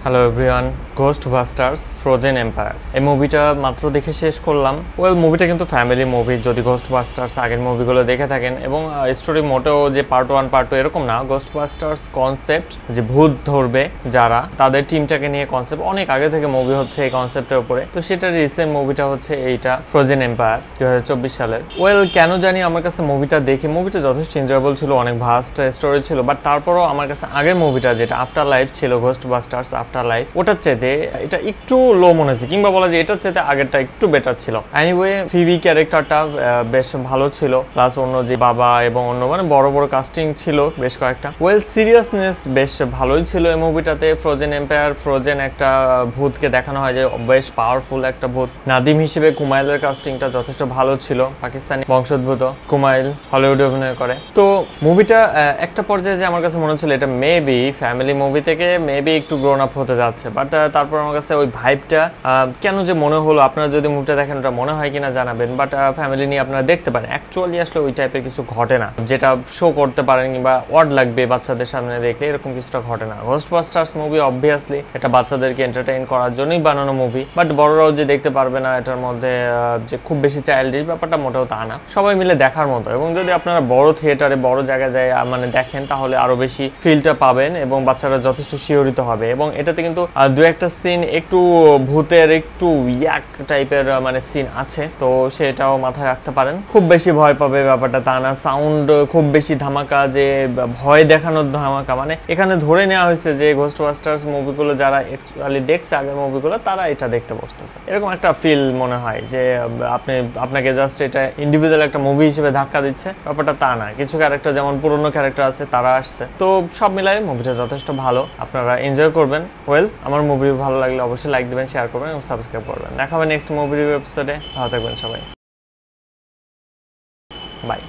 Hello everyone, ghost bastards frozen empire এই মুভিটা মাত্র দেখে শেষ করলাম। মুভিটা কিন্তু ফ্যামিলি মুভি। যদি ঘোস্ট বাস্টার্স আগের মুভিগুলো দেখে থাকেন, এবং স্টোরি মোটেও যে পার্ট 1 পার্ট 2 এরকম না। ঘোস্ট বাস্টার্স কনসেপ্ট যে ভূত ধরবে যারা, তাদের টিমটাকে নিয়ে কনসেপ্ট অনেক আগে থেকে মুভি হচ্ছে এই কনসেপ্টের উপরে। তো সেটা রিসেন্ট মুভিটা হচ্ছে এইটা ফ্রোজেন এম্পায়ার 2024 সালের। কেন জানি আমার কাছে মুভিটা যথেষ্ট এনজয়েবল ছিল, অনেক ভাস্ট স্টোরি ছিল, বাট তারপরও আমার কাছে আগের মুভিটা যেটা আফটার লাইফ ছিল, ঘোস্ট বাস্টার্স আফটার লাইফ, ওটার চাইতে এটা একটু লো মনে হয়েছে, কিংবা বলা যায় এটার চাইতে আগেরটা একটু বেটার ছিল। এনিওয়ে ফিবি ক্যারেক্টারটা বেশ ভালো ছিল, প্লাস অন্য যে বাবা এবং অন্য বড় বড় কাস্টিং ছিল বেশ কয়েকটা। সিরিয়াসনেস বেশ ভালোই ছিল এই মুভিটাতে। ফ্রোজেন এম্পায়ার, ফ্রোজেন একটা ভূতকে দেখানো হয় যে বেশ পাওয়ারফুল একটা ভূত। নাদিম হিসেবে কুমাইলের কাস্টিংটা যথেষ্ট ভালো ছিল, পাকিস্তানি বংশোদ্ভূত কুমাইল হলিউডে অভিনয় করে। তো মুভিটা একটা পর্যায়ে যে আমার কাছে মনে হচ্ছিল এটা মেবি ফ্যামিলি মুভি থেকে মেবি একটু গ্রোন আপ হতে যাচ্ছে, বাট তারপর আমার কাছে ওই ভাইবটা কেন যে মনে হলো, আপনারা যদি মুভিটা দেখেন ওটা মনে হয় কিনা জানাবেন। বাট ফ্যামিলি নিয়ে আপনারা দেখতে পারেন, অ্যাকচুয়ালি আসলে ওই টাইপের কিছু ঘটে না যেটা শো করতে পারেন, কিংবা ওয়ার্ড লাগবে বাচ্চাদের সামনে দেখলে, এরকম কিছুটা ঘটে না। ঘোস্ট বাস্টার্স মুভি অবভিয়াসলি এটা বাচ্চাদেরকে এন্টারটেইন করার জন্যই বানানো মুভি, বাট বড়রাও যে দেখতে পারবে না এটার মধ্যে যে খুব বেশি চাইল্ডিশ ব্যাপারটা মোটেও তা না, সবাই মিলে দেখার মতো। এবং যদি আপনারা বড় থিয়েটারে বড় জায়গায় যায় দেখেন, তাহলে আরো বেশি ফিলটা পাবেন এবং বাচ্চারা যথেষ্ট শিহরিত হবে। এবং এটাতে কিন্তু দু একটা সিন একটু ভূতের একটু ইয়াক টাইপের সিন আছে, তো সেটাও মাথায় রাখতে পারেন। খুব বেশি ভয় পাবে ব্যাপারটা তা না, সাউন্ড খুব বেশি ধামাকা, যে ভয় দেখানোর ধামাকা। এখানে ধরে নেওয়া হয়েছে যে ঘোস্ট বাস্টার্স মুভিগুলো যারা অ্যাকচুয়ালি দেখছে আগের মুভিগুলো, তারা এটা দেখতে বসতেছে, এরকম একটা ফিল মনে হয় যে আপনাকে জাস্ট এটা ইন্ডিভিজুয়াল একটা মুভি হিসেবে ধাক্কা দিচ্ছে, ব্যাপারটা তা না। কিছু ক্যারেক্টার যেমন পুরনো ক্যারেক্টার আছে তারা আসছে, তো সব মিলাই মুভিটা যথেষ্ট ভালো, আপনারা এনজয় করবেন। আমার মুভি ভালো লাগলে অবশ্যই লাইক দিবেন, শেয়ার করবেন এবং সাবস্ক্রাইব করবেন। দেখা হবে নেক্সট মুভি রিভিউ এপিসোডে। ভালো থাকবেন সবাই, বাই।